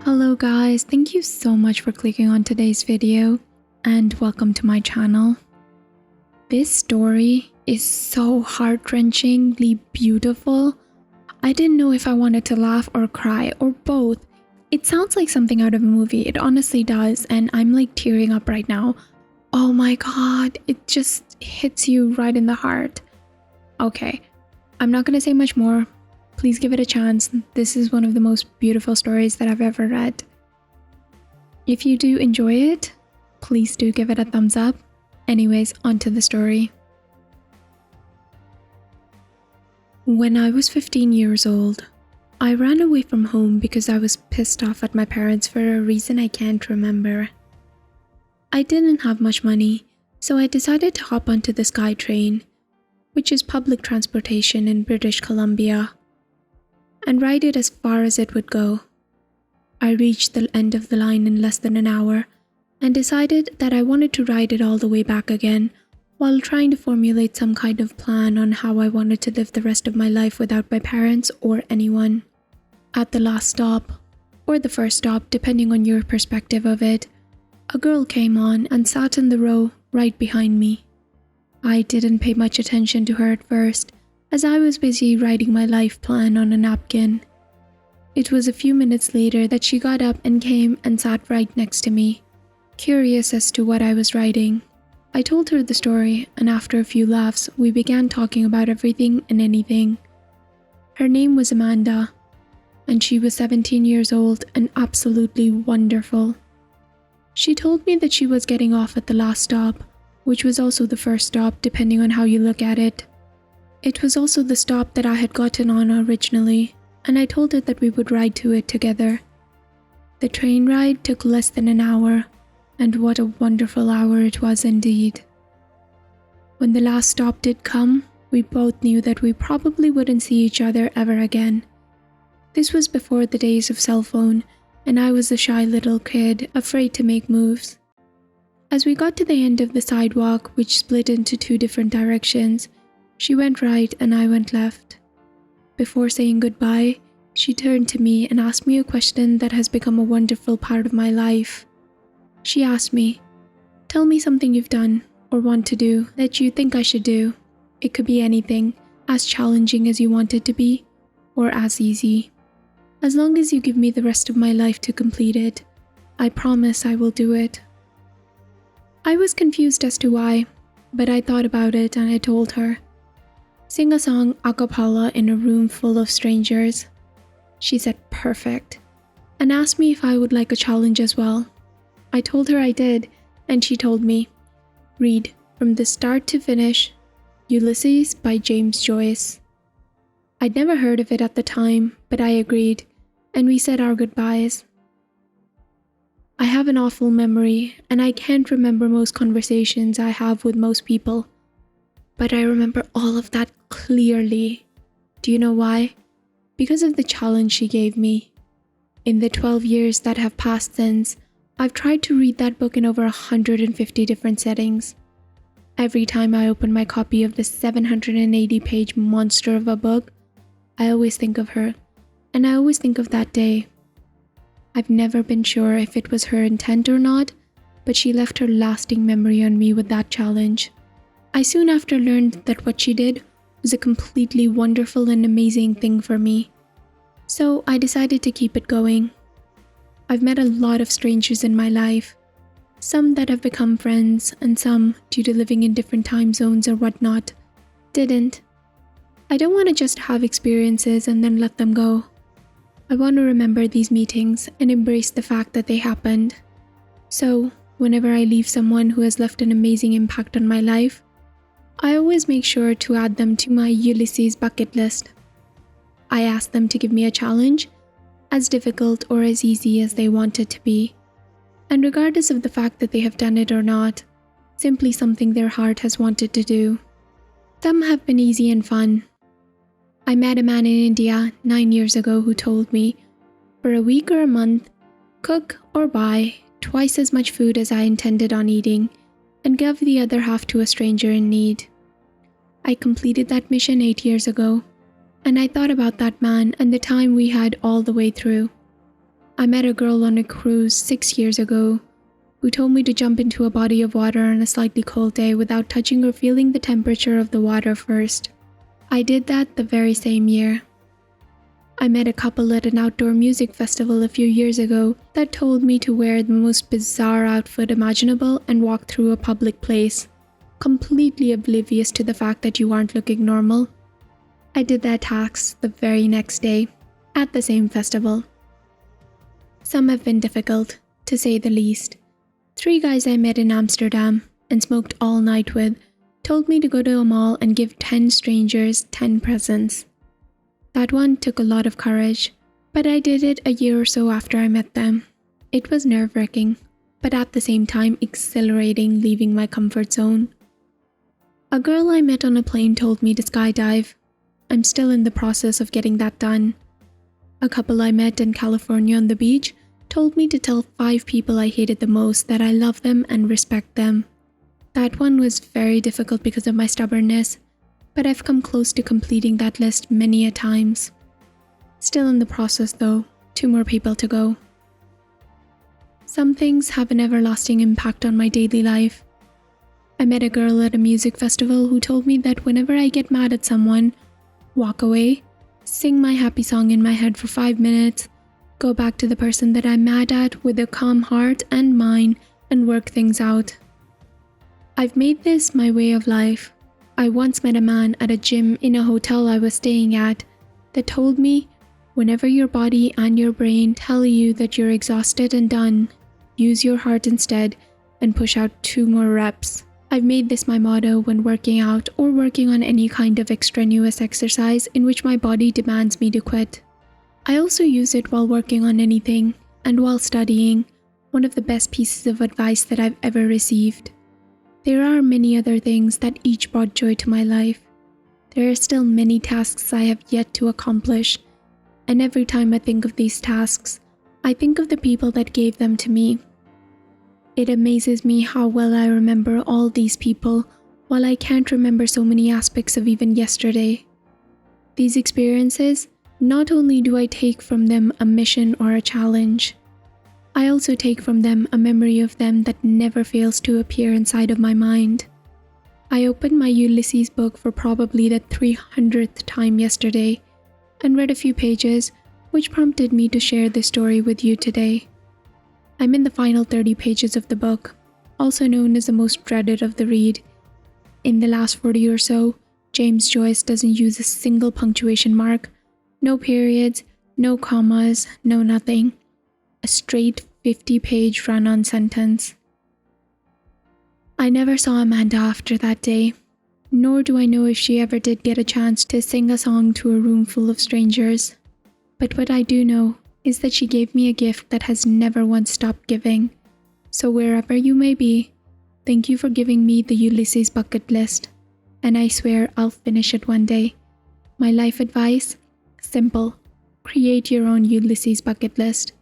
Hello guys, thank you so much for clicking on today's video and welcome to my channel. This story is so heart-wrenchingly beautiful. I didn't know if I wanted to laugh or cry or both. It sounds like something out of a movie, it honestly does, and I'm like tearing up right now. Oh my god, it just hits you right in the heart. Okay, I'm not gonna say much more. Please give it a chance. This is one of the most beautiful stories that I've ever read. If you do enjoy it, please do give it a thumbs up. Anyways, onto the story. When I was 15 years old, I ran away from home because I was pissed off at my parents for a reason I can't remember. I didn't have much money, so I decided to hop onto the SkyTrain, which is public transportation in British Columbia, and ride it as far as it would go. I reached the end of the line in less than an hour and decided that I wanted to ride it all the way back again while trying to formulate some kind of plan on how I wanted to live the rest of my life without my parents or anyone. At the last stop, or the first stop depending on your perspective of it, a girl came on and sat in the row right behind me. I didn't pay much attention to her at first, as I was busy writing my life plan on a napkin. It was a few minutes later that she got up and came and sat right next to me, curious as to what I was writing. I told her the story, and after a few laughs, we began talking about everything and anything. Her name was Amanda, and she was 17 years old and absolutely wonderful. She told me that she was getting off at the last stop, which was also the first stop depending on how you look at it. It was also the stop that I had gotten on originally, and I told her that we would ride to it together. The train ride took less than an hour, and what a wonderful hour it was indeed. When the last stop did come, we both knew that we probably wouldn't see each other ever again. This was before the days of cell phone, and I was a shy little kid, afraid to make moves. As we got to the end of the sidewalk, which split into two different directions, she went right and I went left. Before saying goodbye, she turned to me and asked me a question that has become a wonderful part of my life. She asked me, "Tell me something you've done or want to do that you think I should do. It could be anything, as challenging as you want it to be, or as easy. As long as you give me the rest of my life to complete it, I promise I will do it." I was confused as to why, but I thought about it and I told her, "Sing a song a cappella in a room full of strangers." She said perfect, and asked me if I would like a challenge as well. I told her I did, and she told me, "Read from the start to finish Ulysses by James Joyce." I'd never heard of it at the time, but I agreed, and we said our goodbyes. I have an awful memory, and I can't remember most conversations I have with most people. But I remember all of that clearly. Do you know why? Because of the challenge she gave me. In the 12 years that have passed since, I've tried to read that book in over 150 different settings. Every time I open my copy of the 780-page monster of a book, I always think of her, and I always think of that day. I've never been sure if it was her intent or not, but she left her lasting memory on me with that challenge. I soon after learned that what she did was a completely wonderful and amazing thing for me. So I decided to keep it going. I've met a lot of strangers in my life, some that have become friends and some, due to living in different time zones or whatnot, didn't. I don't want to just have experiences and then let them go. I want to remember these meetings and embrace the fact that they happened. So, whenever I leave someone who has left an amazing impact on my life, I always make sure to add them to my Ulysses bucket list. I ask them to give me a challenge, as difficult or as easy as they want it to be, and regardless of the fact that they have done it or not, simply something their heart has wanted to do. Some have been easy and fun. I met a man in India 9 years ago who told me, for a week or a month, cook or buy twice as much food as I intended on eating, and give the other half to a stranger in need. I completed that mission 8 years ago, and I thought about that man and the time we had all the way through. I met a girl on a cruise 6 years ago who told me to jump into a body of water on a slightly cold day without touching or feeling the temperature of the water first. I did that the very same year. I met a couple at an outdoor music festival a few years ago that told me to wear the most bizarre outfit imaginable and walk through a public place, completely oblivious to the fact that you aren't looking normal. I did that task the very next day, at the same festival. Some have been difficult, to say the least. 3 guys I met in Amsterdam and smoked all night with told me to go to a mall and give 10 strangers 10 presents. That one took a lot of courage, but I did it a year or so after I met them. It was nerve-wracking, but at the same time exhilarating leaving my comfort zone. A girl I met on a plane told me to skydive. I'm still in the process of getting that done. A couple I met in California on the beach told me to tell 5 people I hated the most that I love them and respect them. That one was very difficult because of my stubbornness, but I've come close to completing that list many a times. Still in the process though, 2 more people to go. Some things have an everlasting impact on my daily life. I met a girl at a music festival who told me that whenever I get mad at someone, walk away, sing my happy song in my head for 5 minutes, go back to the person that I'm mad at with a calm heart and mind and work things out. I've made this my way of life. I once met a man at a gym in a hotel I was staying at that told me, whenever your body and your brain tell you that you're exhausted and done, use your heart instead and push out 2 more reps. I've made this my motto when working out or working on any kind of extraneous exercise in which my body demands me to quit. I also use it while working on anything and while studying, one of the best pieces of advice that I've ever received. There are many other things that each brought joy to my life. There are still many tasks I have yet to accomplish, and every time I think of these tasks, I think of the people that gave them to me. It amazes me how well I remember all these people, while I can't remember so many aspects of even yesterday. These experiences, not only do I take from them a mission or a challenge, I also take from them a memory of them that never fails to appear inside of my mind. I opened my Ulysses book for probably the 300th time yesterday and read a few pages, which prompted me to share this story with you today. I'm in the final 30 pages of the book, also known as the most dreaded of the read. In the last 40 or so, James Joyce doesn't use a single punctuation mark, no periods, no commas, no nothing. A straight 50-page run-on sentence. I never saw Amanda after that day, nor do I know if she ever did get a chance to sing a song to a room full of strangers. But what I do know is that she gave me a gift that has never once stopped giving. So wherever you may be, thank you for giving me the Ulysses bucket list, and I swear I'll finish it one day. My life advice? Simple. Create your own Ulysses bucket list.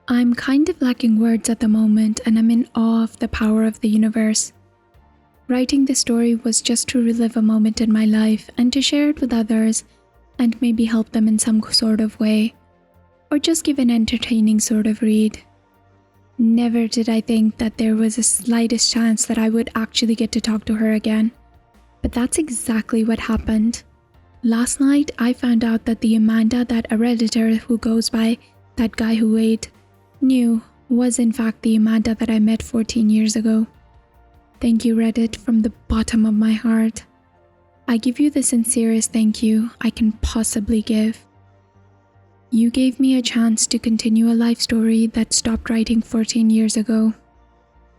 I'm kind of lacking words at the moment, and I'm in awe of the power of the universe. Writing this story was just to relive a moment in my life and to share it with others and maybe help them in some sort of way, or just give an entertaining sort of read. Never did I think that there was the slightest chance that I would actually get to talk to her again, but that's exactly what happened. Last night, I found out that the Amanda that a Redditor who goes by That Guy Who Ate knew was in fact the Amanda that I met 14 years ago. Thank you, Reddit, from the bottom of my heart. I give you the sincerest thank you I can possibly give. You gave me a chance to continue a life story that stopped writing 14 years ago.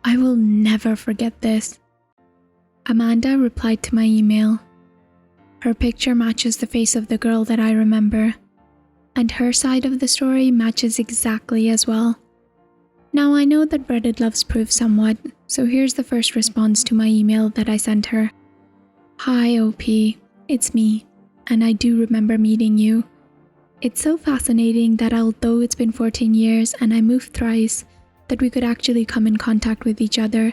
I will never forget this. Amanda replied to my email. Her picture matches the face of the girl that I remember, and her side of the story matches exactly as well. Now I know that Reddit loves proof somewhat, so here's the first response to my email that I sent her. Hi OP, it's me, and I do remember meeting you. It's so fascinating that although it's been 14 years and I moved thrice, that we could actually come in contact with each other,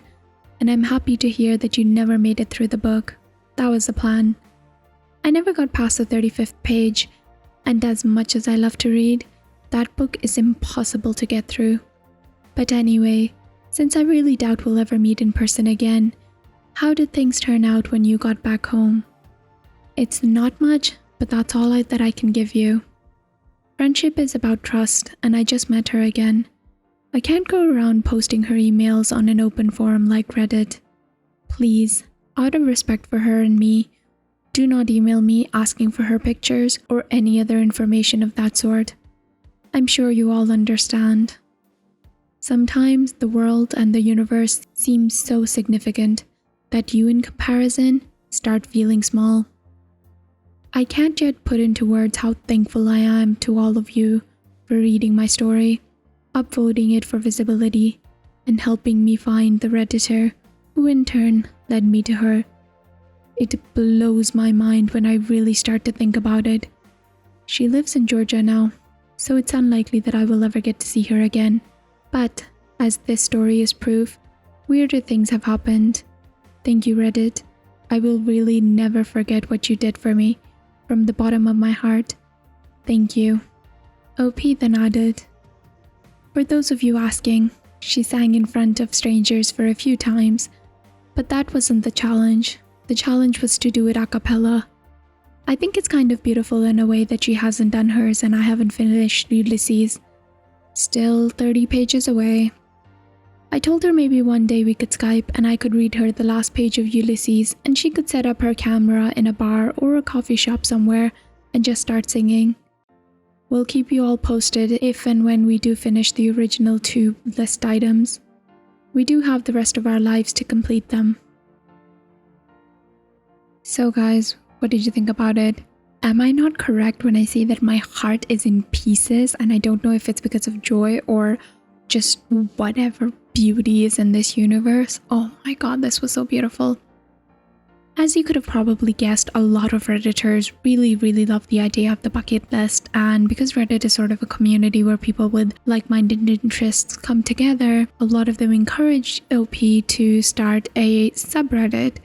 and I'm happy to hear that you never made it through the book. That was the plan. I never got past the 35th page, And as much as I love to read, that book is impossible to get through. But anyway, since I really doubt we'll ever meet in person again, how did things turn out when you got back home? It's not much, but that's all that I can give you. Friendship is about trust, and I just met her again. I can't go around posting her emails on an open forum like Reddit. Please, out of respect for her and me, do not email me asking for her pictures or any other information of that sort. I'm sure you all understand. Sometimes the world and the universe seem so significant that you, in comparison, start feeling small. I can't yet put into words how thankful I am to all of you for reading my story, upvoting it for visibility, and helping me find the Redditor who in turn led me to her. It blows my mind when I really start to think about it. She lives in Georgia now, so it's unlikely that I will ever get to see her again. But, as this story is proof, weirder things have happened. Thank you, Reddit. I will really never forget what you did for me. From the bottom of my heart, thank you. OP then added, for those of you asking, she sang in front of strangers for a few times, but that wasn't the challenge. The challenge was to do it a cappella. I think it's kind of beautiful in a way that she hasn't done hers and I haven't finished Ulysses. Still 30 pages away. I told her maybe one day we could Skype and I could read her the last page of Ulysses and she could set up her camera in a bar or a coffee shop somewhere and just start singing. We'll keep you all posted if and when we do finish the original 2 list items. We do have the rest of our lives to complete them. So guys, what did you think about it? Am I not correct when I say that my heart is in pieces and I don't know if it's because of joy or just whatever beauty is in this universe? Oh my god, this was so beautiful. As you could have probably guessed, a lot of Redditors really love the idea of the bucket list, and because Reddit is sort of a community where people with like-minded interests come together, a lot of them encouraged OP to start a subreddit,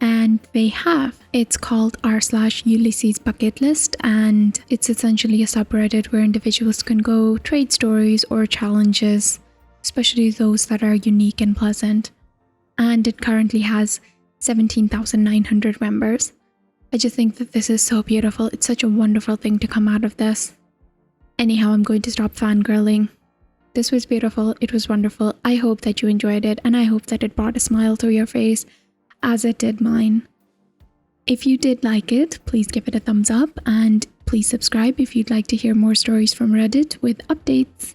and they have. It's called r/Ulysses bucket list, and it's essentially a subreddit where individuals can go trade stories or challenges, especially those that are unique and pleasant. And it currently has 17,900 members. I just think that this is so beautiful. It's such a wonderful thing to come out of this. Anyhow, I'm going to stop fangirling. This was beautiful. It was wonderful. I hope that you enjoyed it, and I hope that it brought a smile to your face, as it did mine. If you did like it, please give it a thumbs up, and please subscribe if you'd like to hear more stories from Reddit with updates.